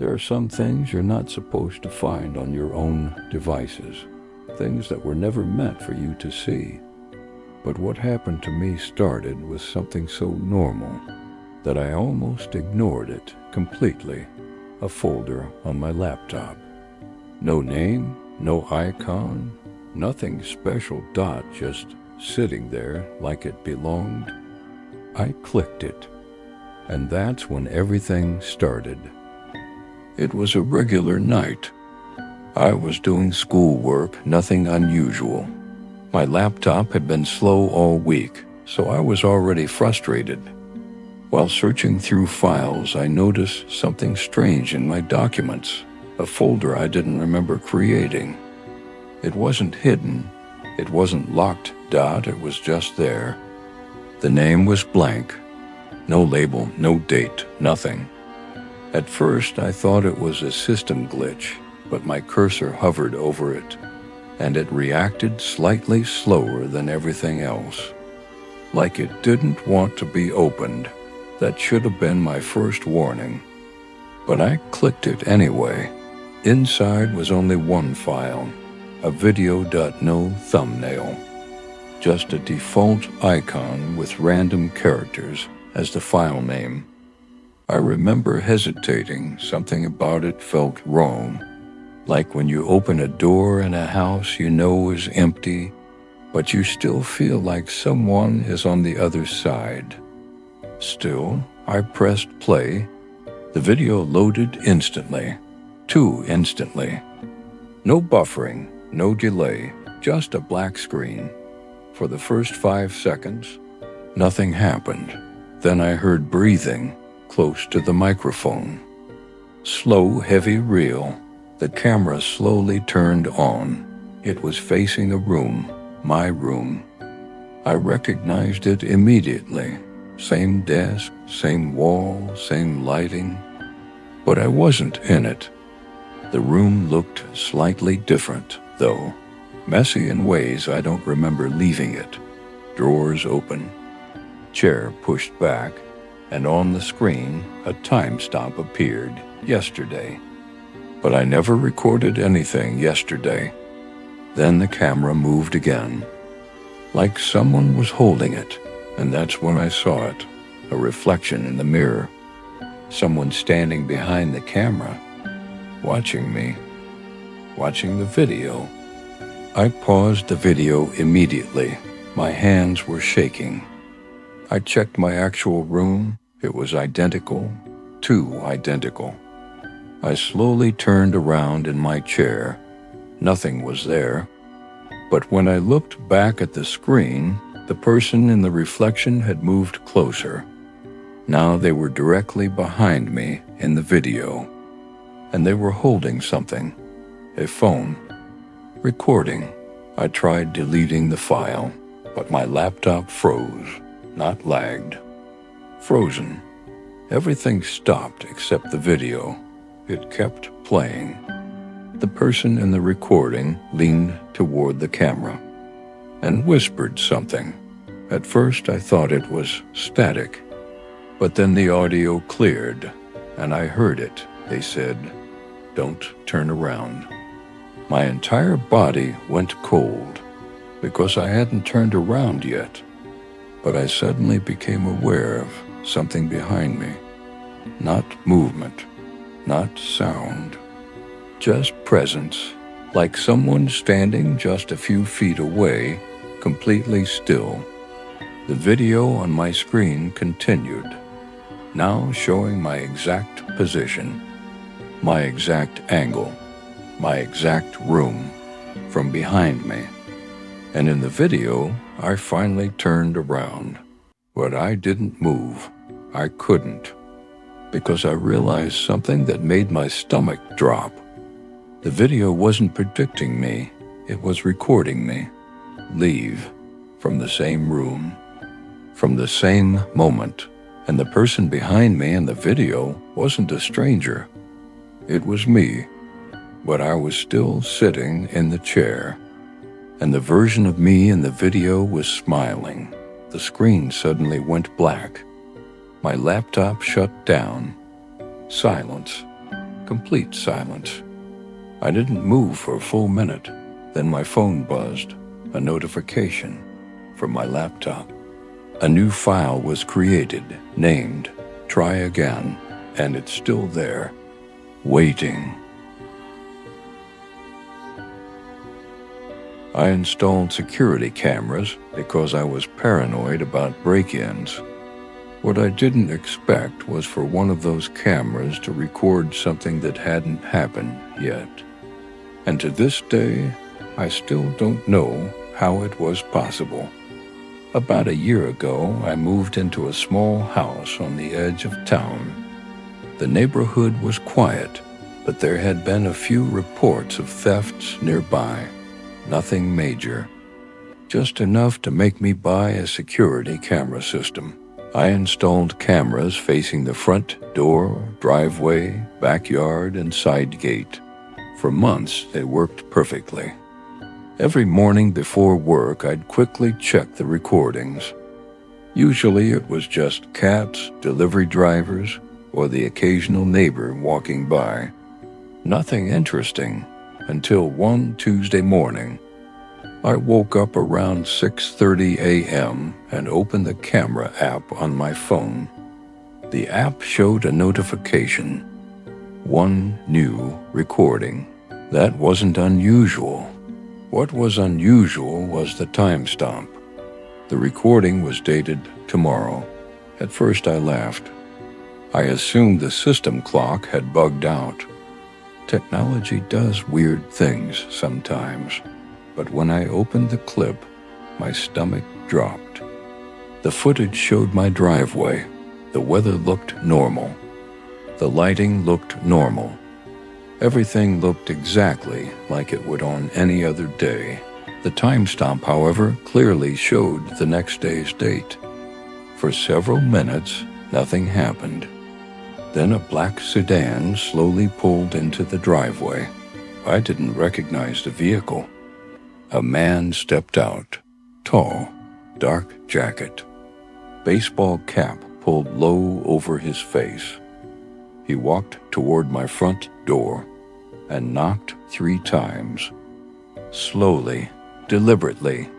There are some things you're not supposed to find on your own devices, things that were never meant for you to see. But what happened to me started with something so normal that I almost ignored it completely. A folder on my laptop. No name, no icon, nothing special, just sitting there like it belonged. I clicked it, and that's when everything started. It was a regular night. I was doing schoolwork, nothing unusual. My laptop had been slow all week, so I was already frustrated. While searching through files, I noticed something strange in my documents, a folder I didn't remember creating. It wasn't hidden. It wasn't locked, it was just there. The name was blank. No label, no date, nothing. At first, I thought it was a system glitch, but my cursor hovered over it, and it reacted slightly slower than everything else. Like it didn't want to be opened. That should have been my first warning. But I clicked it anyway. Inside was only one file, a video.no thumbnail. Just a default icon with random characters as the file name. I remember hesitating. Something about it felt wrong. Like when you open a door in a house you know is empty, but you still feel like someone is on the other side. Still, I pressed play. The video loaded instantly. Too instantly. No buffering, no delay, just a black screen. For the first 5 seconds, nothing happened. Then I heard breathing close to the microphone. Slow, heavy reel. The camera slowly turned on. It was facing a room, my room. I recognized it immediately. Same desk, same wall, same lighting. But I wasn't in it. The room looked slightly different, though. Messy in ways I don't remember leaving it. Drawers open. Chair pushed back. And on the screen, a time stamp appeared, yesterday. But I never recorded anything yesterday. Then the camera moved again. Like someone was holding it. And that's when I saw it, a reflection in the mirror. Someone standing behind the camera, watching me, watching the video. I paused the video immediately. My hands were shaking. I checked my actual room. It was identical, too identical. I slowly turned around in my chair. Nothing was there. But when I looked back at the screen, the person in the reflection had moved closer. Now they were directly behind me in the video, and they were holding something, a phone, recording. I tried deleting the file, but my laptop froze, not lagged. Frozen. Everything stopped except the video. It kept playing. The person in the recording leaned toward the camera and whispered something. At first I thought it was static, but then the audio cleared, and I heard it. They said, "Don't turn around." My entire body went cold, because I hadn't turned around yet, but I suddenly became aware of something behind me. Not movement, not sound, just presence, like someone standing just a few feet away, completely still. The video on my screen continued, now showing my exact position, my exact angle, my exact room, from behind me. And in the video, I finally turned around. But I didn't move. I couldn't. Because I realized something that made my stomach drop. The video wasn't predicting me. It was recording me. Leave. From the same room. From the same moment. And the person behind me in the video wasn't a stranger. It was me. But I was still sitting in the chair. And the version of me in the video was smiling. The screen suddenly went black. My laptop shut down. Silence. complete silence. I didn't move for a full minute. Then my phone buzzed, a notification from my laptop. A new file was created, named Try Again, and it's still there, waiting. I installed security cameras because I was paranoid about break-ins. What I didn't expect was for one of those cameras to record something that hadn't happened yet. And to this day, I still don't know how it was possible. About a year ago, I moved into a small house on the edge of town. The neighborhood was quiet, but there had been a few reports of thefts nearby. Nothing major. Just enough to make me buy a security camera system. I installed cameras facing the front door, driveway, backyard, and side gate. For months, they worked perfectly. Every morning before work, I'd quickly check the recordings. Usually it was just cats, delivery drivers, or the occasional neighbor walking by. Nothing interesting until one Tuesday morning. I woke up around 6:30 a.m. and opened the camera app on my phone. The app showed a notification. One new recording. That wasn't unusual. What was unusual was the timestamp. The recording was dated tomorrow. At first I laughed. I assumed the system clock had bugged out. Technology does weird things sometimes, but when I opened the clip, my stomach dropped. The footage showed my driveway. The weather looked normal. The lighting looked normal. Everything looked exactly like it would on any other day. The timestamp, however, clearly showed the next day's date. For several minutes, nothing happened. Then a black sedan slowly pulled into the driveway. I didn't recognize the vehicle. A man stepped out, tall, dark jacket, baseball cap pulled low over his face. He walked toward my front door and knocked 3 times, slowly, deliberately.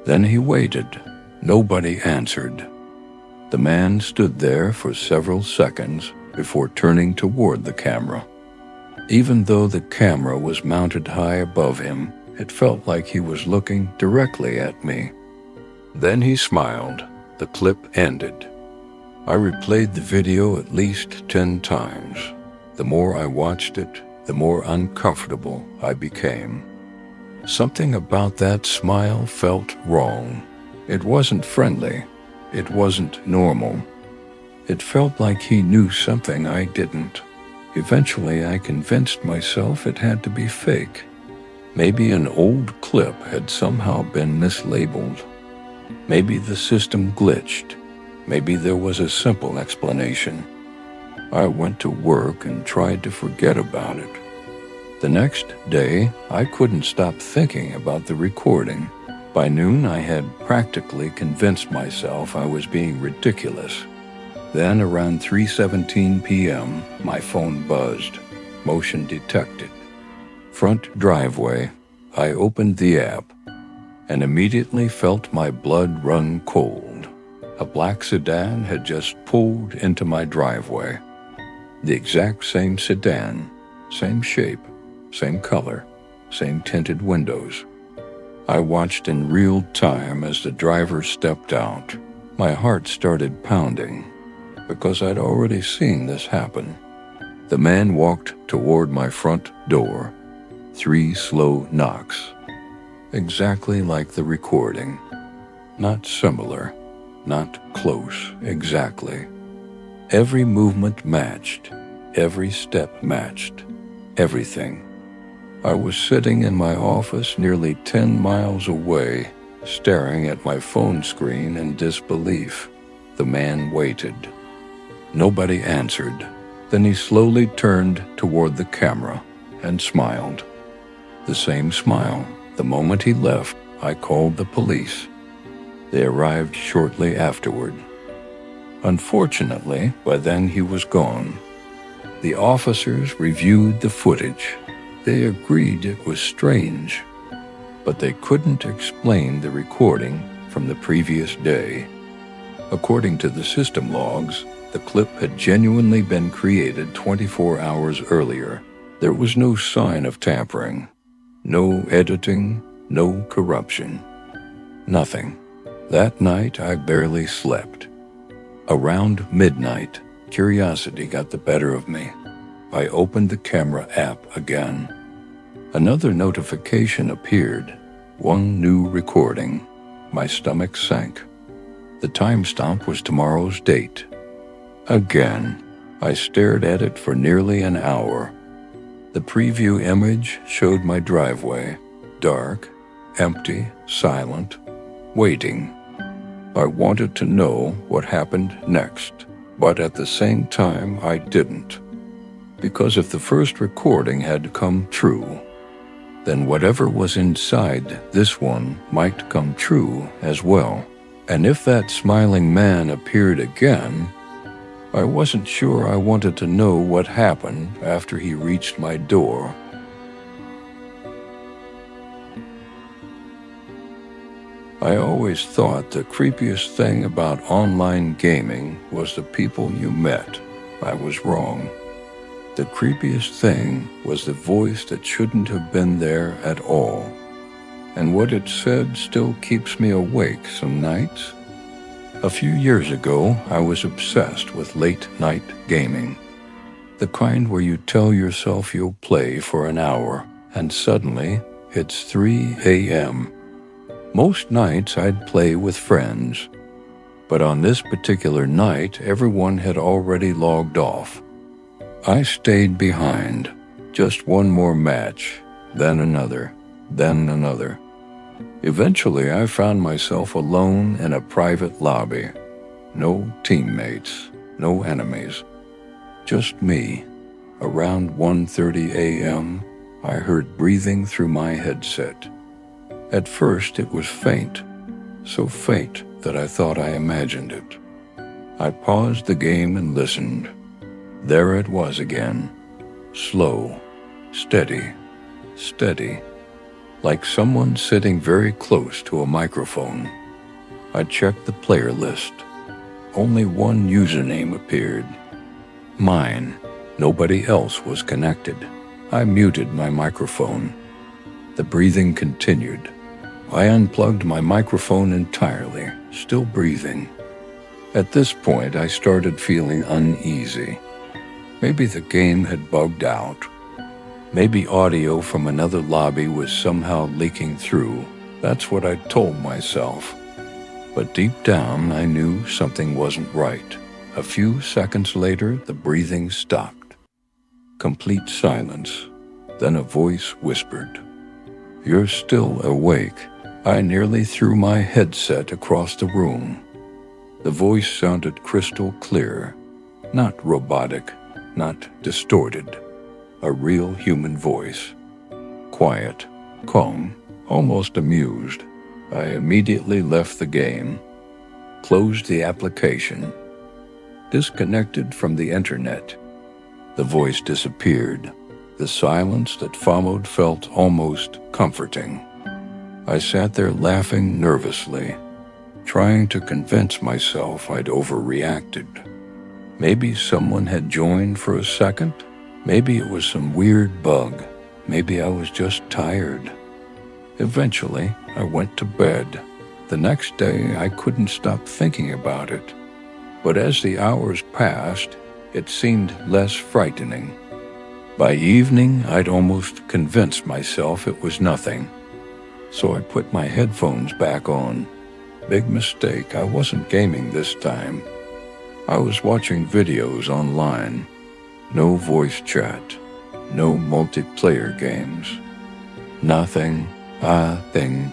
Then he waited. Nobody answered. The man stood there for several seconds before turning toward the camera. Even though the camera was mounted high above him, it felt like he was looking directly at me. Then he smiled. The clip ended. I replayed the video at least 10 times. The more I watched it, the more uncomfortable I became. Something about that smile felt wrong. It wasn't friendly. It wasn't normal. It felt like he knew something I didn't. Eventually, I convinced myself it had to be fake. Maybe an old clip had somehow been mislabeled. Maybe the system glitched. Maybe there was a simple explanation. I went to work and tried to forget about it. The next day, I couldn't stop thinking about the recording. By noon, I had practically convinced myself I was being ridiculous. Then, around 3:17 p.m., my phone buzzed. Motion detected. Front driveway. I opened the app and immediately felt my blood run cold. A black sedan had just pulled into my driveway. The exact same sedan, same shape, same color, same tinted windows. I watched in real time as the driver stepped out. My heart started pounding because I'd already seen this happen. The man walked toward my front door. 3 slow knocks. Exactly like the recording. Not similar, not close, exactly. Every movement matched. Every step matched. Everything. I was sitting in my office nearly 10 miles away, staring at my phone screen in disbelief. The man waited. Nobody answered. Then he slowly turned toward the camera and smiled. The same smile. The moment he left, I called the police. They arrived shortly afterward. Unfortunately, by then he was gone. The officers reviewed the footage. They agreed it was strange, but they couldn't explain the recording from the previous day. According to the system logs, the clip had genuinely been created 24 hours earlier. There was no sign of tampering, no editing, no corruption. Nothing. That night, I barely slept. Around midnight, curiosity got the better of me. I opened the camera app again. Another notification appeared. One new recording. My stomach sank. The timestamp was tomorrow's date. Again, I stared at it for nearly an hour. The preview image showed my driveway, dark, empty, silent, waiting. I wanted to know what happened next, but at the same time I didn't. Because if the first recording had come true, then whatever was inside this one might come true as well. And if that smiling man appeared again, I wasn't sure I wanted to know what happened after he reached my door. I always thought the creepiest thing about online gaming was the people you met. I was wrong. The creepiest thing was the voice that shouldn't have been there at all. And what it said still keeps me awake some nights. A few years ago, I was obsessed with late-night gaming. The kind where you tell yourself you'll play for an hour, and suddenly, it's 3 a.m. Most nights I'd play with friends, but on this particular night, everyone had already logged off. I stayed behind. Just one more match, then another, then another. Eventually, I found myself alone in a private lobby. No teammates, no enemies. Just me. Around 1:30 a.m., I heard breathing through my headset. At first, it was faint, so faint that I thought I imagined it. I paused the game and listened. There it was again. Slow, steady, steady. Like someone sitting very close to a microphone. I checked the player list. Only one username appeared. Mine. Nobody else was connected. I muted my microphone. The breathing continued. I unplugged my microphone entirely, still breathing. At this point, I started feeling uneasy. Maybe the game had bugged out. Maybe audio from another lobby was somehow leaking through. That's what I told myself. But deep down, I knew something wasn't right. A few seconds later, the breathing stopped. Complete silence. Then a voice whispered, "You're still awake." I nearly threw my headset across the room. The voice sounded crystal clear, not robotic, not distorted. A real human voice. Quiet, calm, almost amused. I immediately left the game, closed the application, disconnected from the internet. The voice disappeared. The silence that followed felt almost comforting. I sat there laughing nervously, trying to convince myself I'd overreacted. Maybe someone had joined for a second. Maybe it was some weird bug. Maybe I was just tired. Eventually, I went to bed. The next day, I couldn't stop thinking about it. But as the hours passed, it seemed less frightening. By evening, I'd almost convinced myself it was nothing. So I put my headphones back on. Big mistake, I wasn't gaming this time. I was watching videos online. No voice chat, no multiplayer games. Nothing, a thing.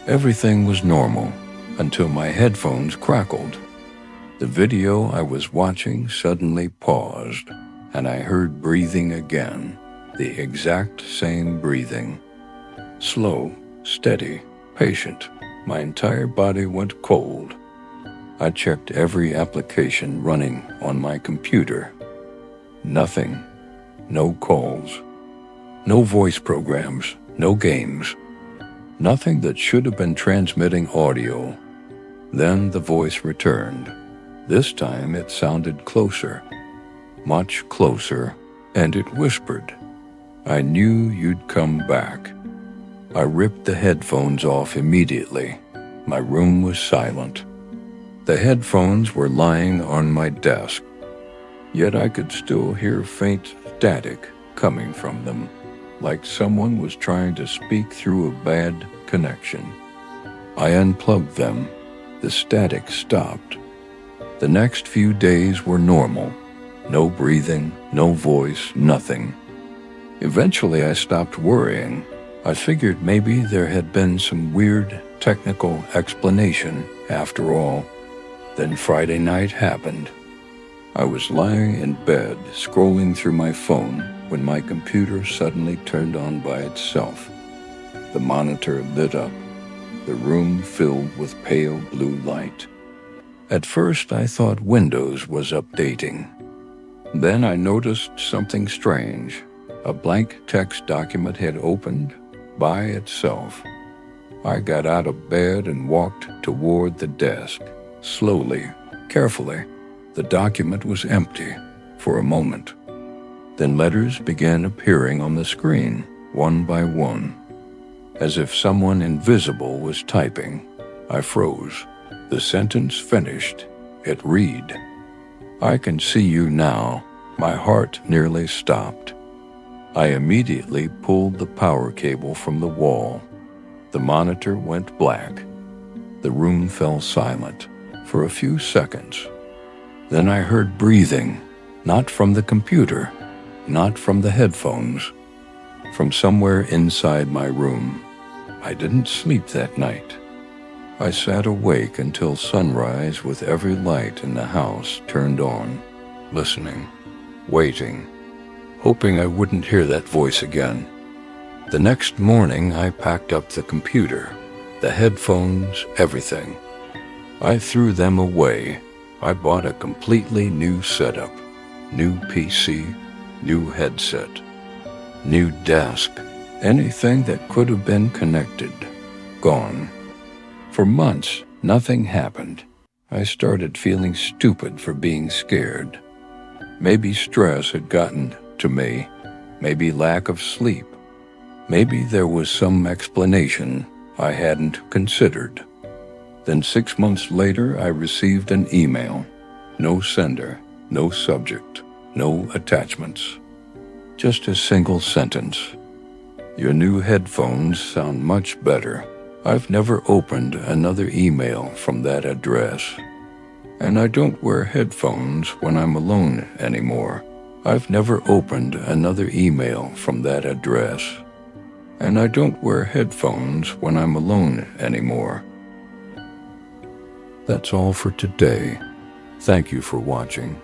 Everything was normal until my headphones crackled. The video I was watching suddenly paused, and I heard breathing again, the exact same breathing. Slow, steady, patient. My entire body went cold. I checked every application running on my computer. Nothing. No calls. No voice programs. No games. Nothing that should have been transmitting audio. Then the voice returned. This time it sounded closer. Much closer. And it whispered, "I knew you'd come back." I ripped the headphones off immediately. My room was silent. The headphones were lying on my desk, yet I could still hear faint static coming from them, like someone was trying to speak through a bad connection. I unplugged them. The static stopped. The next few days were normal. No breathing, no voice, nothing. Eventually I stopped worrying. I figured maybe there had been some weird technical explanation after all. Then Friday night happened. I was lying in bed, scrolling through my phone, when my computer suddenly turned on by itself. The monitor lit up, the room filled with pale blue light. At first I thought Windows was updating. Then I noticed something strange. A blank text document had opened by itself. I got out of bed and walked toward the desk. Slowly, carefully. The document was empty for a moment. Then letters began appearing on the screen, one by one. As if someone invisible was typing. I froze. The sentence finished. It read, "I can see you now." My heart nearly stopped. I immediately pulled the power cable from the wall. The monitor went black. The room fell silent for a few seconds. Then I heard breathing, not from the computer, not from the headphones, from somewhere inside my room. I didn't sleep that night. I sat awake until sunrise with every light in the house turned on, listening, waiting, hoping I wouldn't hear that voice again. The next morning, I packed up the computer, the headphones, everything. I threw them away. I bought a completely new setup, new PC, new headset, new desk, anything that could have been connected, gone. For months, nothing happened. I started feeling stupid for being scared. Maybe stress had gotten to me, maybe lack of sleep. Maybe there was some explanation I hadn't considered. Then 6 months later, I received an email. No sender, no subject, no attachments. Just a single sentence. "Your new headphones sound much better. I've never opened another email from that address. And I don't wear headphones when I'm alone anymore. I've never opened another email from that address. And I don't wear headphones when I'm alone anymore." That's all for today. Thank you for watching.